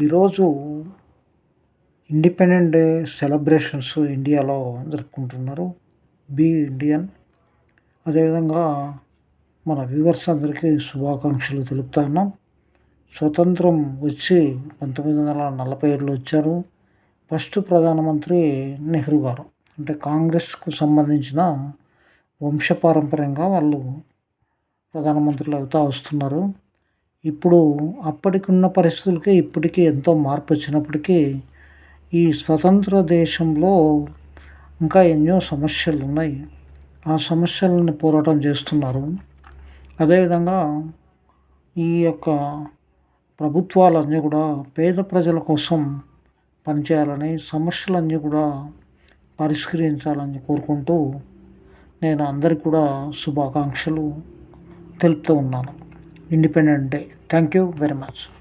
ఈరోజు independent day celebrations ఇండియాలో జరుపుకుంటున్నారు. Be Indian. అదేవిధంగా మన వ్యూవర్స్ అందరికీ శుభాకాంక్షలు తెలుపుతున్నాం. స్వతంత్రం వచ్చి 1947లో వచ్చారు. ఫస్ట్ ప్రధానమంత్రి నెహ్రూ గారు. అంటే కాంగ్రెస్కు సంబంధించిన వంశపారంపర్యంగా వాళ్ళు ప్రధానమంత్రులు అవుతా వస్తున్నారు. ఇప్పుడు అప్పటికున్న పరిస్థితులకి ఇప్పటికీ ఎంతో మార్పు వచ్చినప్పటికీ ఈ స్వతంత్ర దేశంలో ఇంకా ఎన్నో సమస్యలు ఉన్నాయి. ఆ సమస్యలను పోరాటం చేస్తున్నారు. అదేవిధంగా ఈ యొక్క ప్రభుత్వాలన్నీ కూడా పేద ప్రజల కోసం పనిచేయాలని, సమస్యలన్నీ కూడా పరిష్కరించాలని కోరుకుంటూ నేను అందరికి కూడా శుభాకాంక్షలు తెలుపుతూ ఉన్నాను. Independent day. Thank you very much.